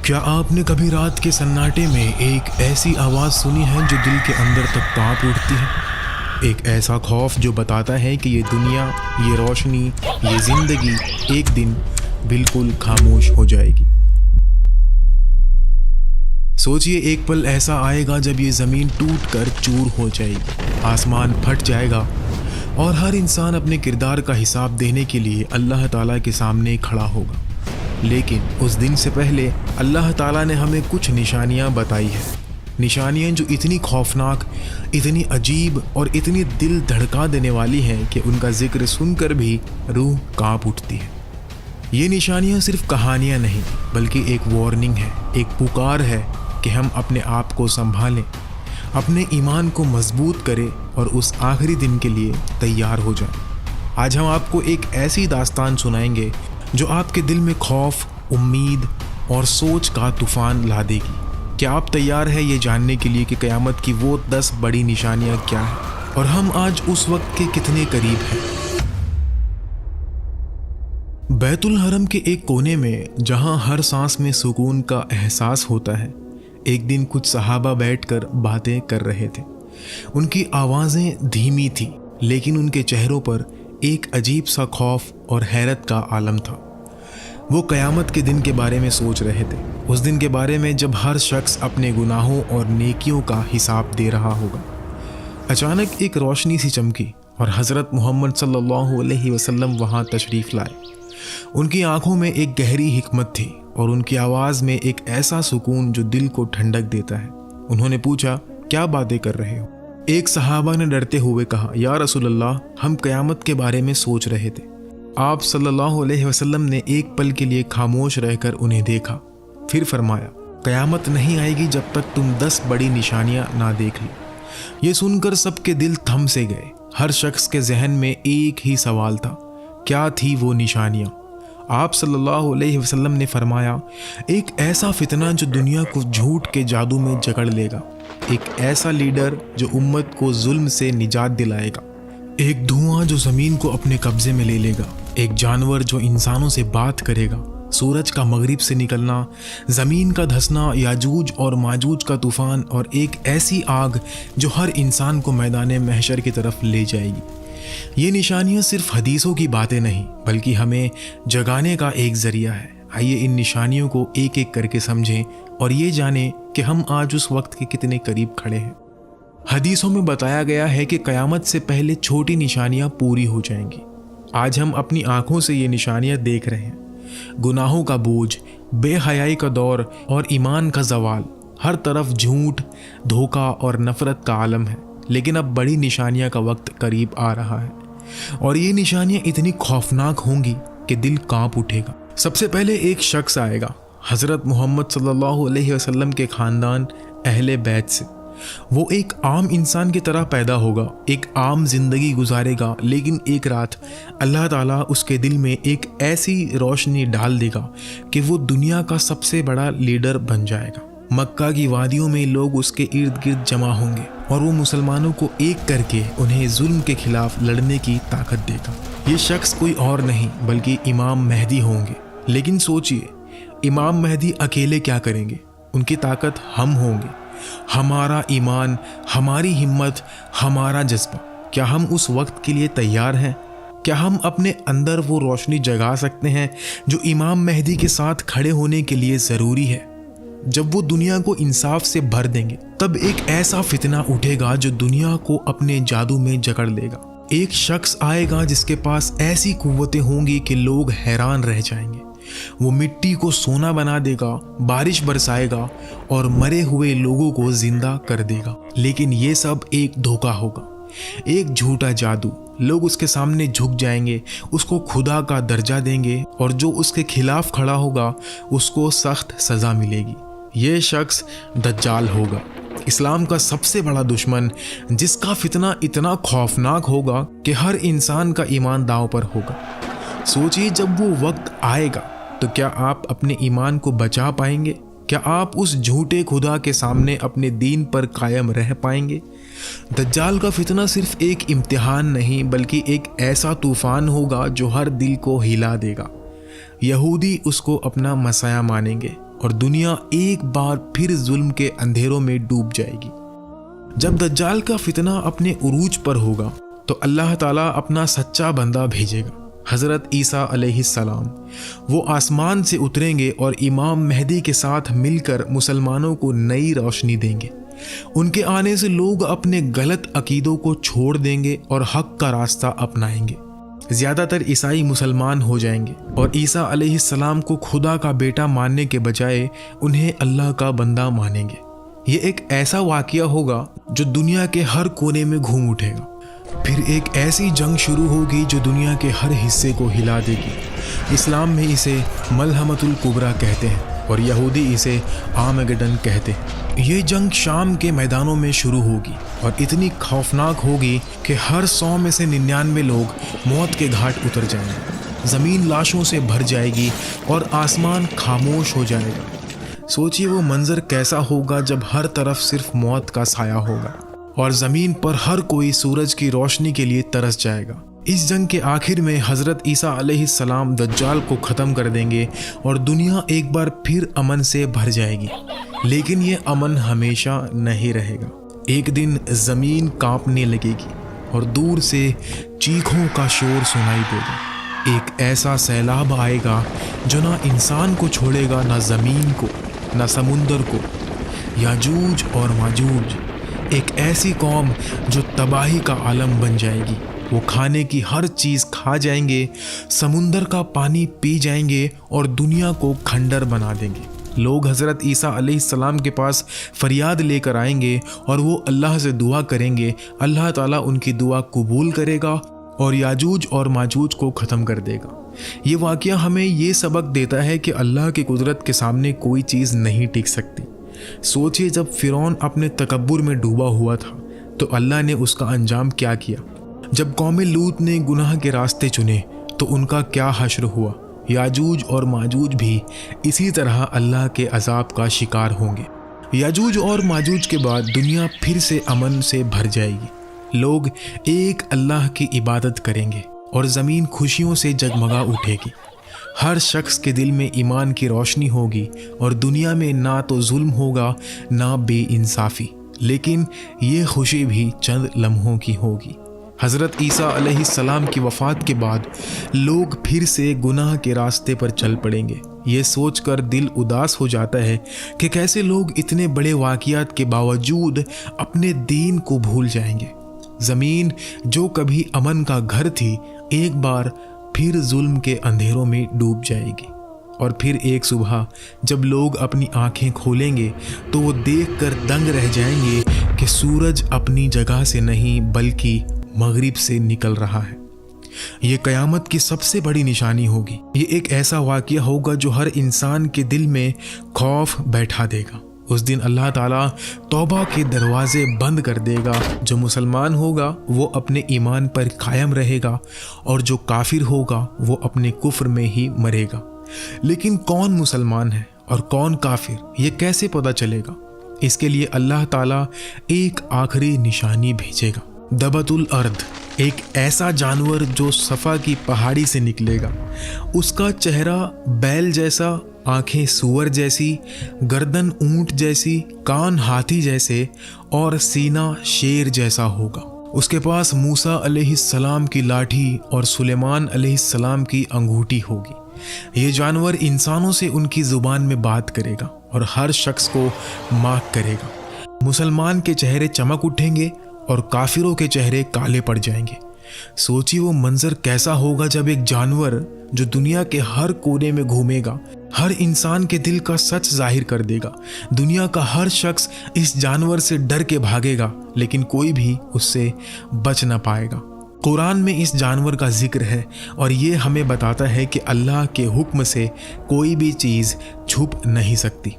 کیا آپ نے کبھی رات کے سناٹے میں ایک ایسی آواز سنی ہے جو دل کے اندر تک کانپ اٹھتی ہے؟ ایک ایسا خوف جو بتاتا ہے کہ یہ دنیا، یہ روشنی، یہ زندگی ایک دن بالکل خاموش ہو جائے گی۔ سوچئے ایک پل ایسا آئے گا جب یہ زمین ٹوٹ کر چور ہو جائے گی، آسمان پھٹ جائے گا اور ہر انسان اپنے کردار کا حساب دینے کے لیے اللہ تعالیٰ کے سامنے کھڑا ہوگا۔ لیکن اس دن سے پہلے اللہ تعالیٰ نے ہمیں کچھ نشانیاں بتائی ہیں، نشانیاں جو اتنی خوفناک، اتنی عجیب اور اتنی دل دھڑکا دینے والی ہیں کہ ان کا ذکر سن کر بھی روح کانپ اٹھتی ہے۔ یہ نشانیاں صرف کہانیاں نہیں بلکہ ایک وارننگ ہے، ایک پکار ہے کہ ہم اپنے آپ کو سنبھالیں، اپنے ایمان کو مضبوط کریں اور اس آخری دن کے لیے تیار ہو جائیں۔ آج ہم آپ کو ایک ایسی داستان سنائیں گے جو آپ کے دل میں خوف، امید اور سوچ کا طوفان لا دے گی۔ کیا آپ تیار ہیں یہ جاننے کے لیے کہ قیامت کی وہ 10 بڑی نشانیاں کیا ہیں اور ہم آج اس وقت کے کتنے قریب ہیں؟ بیت الحرم کے ایک کونے میں جہاں ہر سانس میں سکون کا احساس ہوتا ہے، ایک دن کچھ صحابہ بیٹھ کر باتیں کر رہے تھے۔ ان کی آوازیں دھیمی تھیں لیکن ان کے چہروں پر ایک عجیب سا خوف اور حیرت کا عالم تھا۔ وہ قیامت کے دن کے بارے میں سوچ رہے تھے، اس دن کے بارے میں جب ہر شخص اپنے گناہوں اور نیکیوں کا حساب دے رہا ہوگا۔ اچانک ایک روشنی سی چمکی اور حضرت محمد صلی اللہ علیہ وسلم وہاں تشریف لائے۔ ان کی آنکھوں میں ایک گہری حکمت تھی اور ان کی آواز میں ایک ایسا سکون جو دل کو ٹھنڈک دیتا ہے۔ انہوں نے پوچھا، کیا باتیں کر رہے ہو؟ ایک صحابہ نے ڈرتے ہوئے کہا، یا رسول اللہ، ہم قیامت کے بارے میں سوچ رہے تھے۔ آپ صلی اللہ علیہ وسلم نے ایک پل کے لیے خاموش رہ کر انہیں دیکھا، پھر فرمایا، قیامت نہیں آئے گی جب تک تم 10 بڑی نشانیاں نہ دیکھ لو۔ یہ سن کر سب کے دل تھم سے گئے۔ ہر شخص کے ذہن میں ایک ہی سوال تھا، کیا تھی وہ نشانیاں؟ آپ صلی اللہ علیہ وسلم نے فرمایا، ایک ایسا فتنہ جو دنیا کو جھوٹ کے جادو میں جکڑ لے گا، ایک ایسا لیڈر جو امت کو ظلم سے نجات دلائے گا، ایک دھواں جو زمین کو اپنے قبضے میں لے لے گا، ایک جانور جو انسانوں سے بات کرے گا، سورج کا مغرب سے نکلنا، زمین کا دھسنا، یاجوج اور ماجوج کا طوفان، اور ایک ایسی آگ جو ہر انسان کو میدان محشر کی طرف لے جائے گی۔ یہ نشانیاں صرف حدیثوں کی باتیں نہیں بلکہ ہمیں جگانے کا ایک ذریعہ ہے۔ آئیے ان نشانیوں کو ایک ایک کر کے سمجھیں اور یہ جانیں کہ ہم آج اس وقت کے کتنے قریب کھڑے ہیں۔ حدیثوں میں بتایا گیا ہے کہ قیامت سے پہلے چھوٹی نشانیاں پوری ہو جائیں گی۔ آج ہم اپنی آنکھوں سے یہ نشانیاں دیکھ رہے ہیں۔ گناہوں کا بوجھ، بے حیائی کا دور اور ایمان کا زوال، ہر طرف جھوٹ، دھوکہ اور نفرت کا عالم ہے۔ لیکن اب بڑی نشانیاں کا وقت قریب آ رہا ہے اور یہ نشانیاں اتنی خوفناک ہوں گی کہ دل کانپ اٹھے گا۔ سب سے پہلے ایک شخص آئے گا، حضرت محمد صلی اللہ علیہ وسلم کے خاندان اہل بیت سے۔ وہ ایک عام انسان کی طرح پیدا ہوگا، ایک عام زندگی گزارے گا، لیکن ایک رات اللہ تعالیٰ اس کے دل میں ایک ایسی روشنی ڈال دے گا کہ وہ دنیا کا سب سے بڑا لیڈر بن جائے گا۔ مکہ کی وادیوں میں لوگ اس کے ارد گرد جمع ہوں گے اور وہ مسلمانوں کو ایک کر کے انہیں ظلم کے خلاف لڑنے کی طاقت دے گا۔ یہ شخص کوئی اور نہیں بلکہ امام مہدی ہوں گے۔ لیکن سوچئے، امام مہدی اکیلے کیا کریں گے؟ ان کی طاقت ہم ہوں گے، ہمارا ایمان، ہماری ہمت، ہمارا جذبہ۔ کیا ہم اس وقت کے لیے تیار ہیں؟ کیا ہم اپنے اندر وہ روشنی جگا سکتے ہیں جو امام مہدی کے ساتھ کھڑے ہونے کے لیے ضروری ہے؟ جب وہ دنیا کو انصاف سے بھر دیں گے تب ایک ایسا فتنہ اٹھے گا جو دنیا کو اپنے جادو میں جکڑ لے گا۔ ایک شخص آئے گا جس کے پاس ایسی قوتیں ہوں گی کہ لوگ حیران رہ جائیں گے۔ وہ مٹی کو سونا بنا دے گا، بارش برسائے گا اور مرے ہوئے لوگوں کو زندہ کر دے گا۔ لیکن یہ سب ایک دھوکہ ہوگا، ایک جھوٹا جادو۔ لوگ اس کے سامنے جھک جائیں گے، اس کو خدا کا درجہ دیں گے اور جو اس کے خلاف کھڑا ہوگا اس کو سخت سزا ملے گی۔ یہ شخص دجال ہوگا، اسلام کا سب سے بڑا دشمن، جس کا فتنہ اتنا خوفناک ہوگا کہ ہر انسان کا ایمان داؤ پر ہوگا۔ سوچئے، جب وہ وقت آئے گا تو کیا آپ اپنے ایمان کو بچا پائیں گے؟ کیا آپ اس جھوٹے خدا کے سامنے اپنے دین پر قائم رہ پائیں گے؟ دجال کا فتنہ صرف ایک امتحان نہیں بلکہ ایک ایسا طوفان ہوگا جو ہر دل کو ہلا دے گا۔ یہودی اس کو اپنا مسیح مانیں گے اور دنیا ایک بار پھر ظلم کے اندھیروں میں ڈوب جائے گی۔ جب دجال کا فتنہ اپنے عروج پر ہوگا تو اللہ تعالیٰ اپنا سچا بندہ بھیجے گا، حضرت عیسیٰ علیہ السلام۔ وہ آسمان سے اتریں گے اور امام مہدی کے ساتھ مل کر مسلمانوں کو نئی روشنی دیں گے۔ ان کے آنے سے لوگ اپنے غلط عقیدوں کو چھوڑ دیں گے اور حق کا راستہ اپنائیں گے۔ زیادہ تر عیسائی مسلمان ہو جائیں گے اور عیسیٰ علیہ السلام کو خدا کا بیٹا ماننے کے بجائے انہیں اللہ کا بندہ مانیں گے۔ یہ ایک ایسا واقعہ ہوگا جو دنیا کے ہر کونے میں گھوم اٹھے گا۔ پھر ایک ایسی جنگ شروع ہوگی جو دنیا کے ہر حصے کو ہلا دے گی۔ اسلام میں اسے ملحمۃ الکبریٰ کہتے ہیں اور یہودی اسے آرمیگیڈن کہتے ہیں۔ یہ جنگ شام کے میدانوں میں شروع ہوگی اور اتنی خوفناک ہوگی کہ ہر 100 میں سے 99 لوگ موت کے گھاٹ اتر جائیں گے۔ زمین لاشوں سے بھر جائے گی اور آسمان خاموش ہو جائے گا۔ سوچیے وہ منظر کیسا ہوگا جب ہر طرف صرف موت کا سایہ ہوگا اور زمین پر ہر کوئی سورج کی روشنی کے لیے ترس جائے گا۔ اس جنگ کے آخر میں حضرت عیسیٰ علیہ السلام دجال کو ختم کر دیں گے اور دنیا ایک بار پھر امن سے بھر جائے گی۔ لیکن یہ امن ہمیشہ نہیں رہے گا۔ ایک دن زمین کانپنے لگے گی اور دور سے چیخوں کا شور سنائی دے گا۔ ایک ایسا سیلاب آئے گا جو نہ انسان کو چھوڑے گا، نہ زمین کو، نہ سمندر کو۔ یاجوج اور ماجوج، ایک ایسی قوم جو تباہی کا عالم بن جائے گی۔ وہ کھانے کی ہر چیز کھا جائیں گے، سمندر کا پانی پی جائیں گے اور دنیا کو کھنڈر بنا دیں گے۔ لوگ حضرت عیسیٰ علیہ السلام کے پاس فریاد لے کر آئیں گے اور وہ اللہ سے دعا کریں گے۔ اللہ تعالیٰ ان کی دعا قبول کرے گا اور یاجوج اور ماجوج کو ختم کر دے گا۔ یہ واقعہ ہمیں یہ سبق دیتا ہے کہ اللہ کی قدرت کے سامنے کوئی چیز نہیں ٹک سکتی۔ سوچئے جب فرعون اپنے تکبر میں ڈوبا ہوا تھا تو اللہ نے اس کا انجام کیا کیا۔ جب قوم لوط نے گناہ کے راستے چنے تو ان کا کیا حشر ہوا۔ یاجوج اور ماجوج بھی اسی طرح اللہ کے عذاب کا شکار ہوں گے۔ یاجوج اور ماجوج کے بعد دنیا پھر سے امن سے بھر جائے گی۔ لوگ ایک اللہ کی عبادت کریں گے اور زمین خوشیوں سے جگمگا اٹھے گی۔ ہر شخص کے دل میں ایمان کی روشنی ہوگی اور دنیا میں نہ تو ظلم ہوگا نہ بے انصافی، لیکن یہ خوشی بھی چند لمحوں کی ہوگی۔ حضرت عیسیٰ علیہ السلام کی وفات کے بعد لوگ پھر سے گناہ کے راستے پر چل پڑیں گے۔ یہ سوچ کر دل اداس ہو جاتا ہے کہ کیسے لوگ اتنے بڑے واقعات کے باوجود اپنے دین کو بھول جائیں گے۔ زمین جو کبھی امن کا گھر تھی ایک بار پھر ظلم کے اندھیروں میں ڈوب جائے گی، اور پھر ایک صبح جب لوگ اپنی آنکھیں کھولیں گے تو وہ دیکھ کر دنگ رہ جائیں گے کہ سورج اپنی جگہ سے نہیں بلکہ مغرب سے نکل رہا ہے۔ یہ قیامت کی سب سے بڑی نشانی ہوگی۔ یہ ایک ایسا واقعہ ہوگا جو ہر انسان کے دل میں خوف بیٹھا دے گا۔ اس دن اللہ تعالیٰ توبہ کے دروازے بند کر دے گا۔ جو مسلمان ہوگا وہ اپنے ایمان پر قائم رہے گا اور جو کافر ہوگا وہ اپنے کفر میں ہی مرے گا۔ لیکن کون مسلمان ہے اور کون کافر، یہ کیسے پتہ چلے گا؟ اس کے لیے اللہ تعالیٰ ایک آخری نشانی بھیجے گا۔ دبت الارض، ایک ایسا جانور جو صفا کی پہاڑی سے نکلے گا۔ اس کا چہرہ بیل جیسا، آنکھیں سور جیسی، گردن اونٹ جیسی، کان ہاتھی جیسے اور سینہ شیر جیسا ہوگا۔ اس کے پاس موسیٰ علیہ السلام کی لاٹھی اور سلیمان علیہ السلام کی انگوٹھی ہوگی۔ یہ جانور انسانوں سے ان کی زبان میں بات کرے گا اور ہر شخص کو مارک کرے گا۔ مسلمان کے چہرے چمک اٹھیں گے اور کافروں کے چہرے کالے پڑ جائیں گے۔ سوچیے وہ منظر کیسا ہوگا جب ایک جانور جو دنیا کے ہر کونے میں گھومے گا ہر انسان کے دل کا سچ ظاہر کر دے گا۔ دنیا کا ہر شخص اس جانور سے ڈر کے بھاگے گا لیکن کوئی بھی اس سے بچ نہ پائے گا۔ قرآن میں اس جانور کا ذکر ہے اور یہ ہمیں بتاتا ہے کہ اللہ کے حکم سے کوئی بھی چیز چھپ نہیں سکتی۔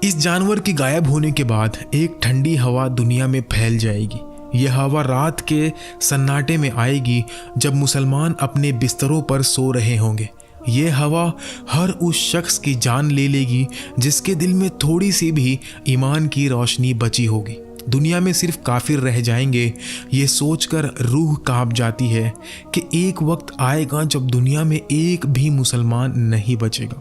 اس جانور کی غائب ہونے کے بعد ایک ٹھنڈی ہوا دنیا میں پھیل جائے گی۔ یہ ہوا رات کے سناٹے میں آئے گی جب مسلمان اپنے بستروں پر سو رہے ہوں گے۔ یہ ہوا ہر اس شخص کی جان لے لے گی جس کے دل میں تھوڑی سی بھی ایمان کی روشنی بچی ہوگی۔ دنیا میں صرف کافر رہ جائیں گے۔ یہ سوچ کر روح کانپ جاتی ہے کہ ایک وقت آئے گا جب دنیا میں ایک بھی مسلمان نہیں بچے گا۔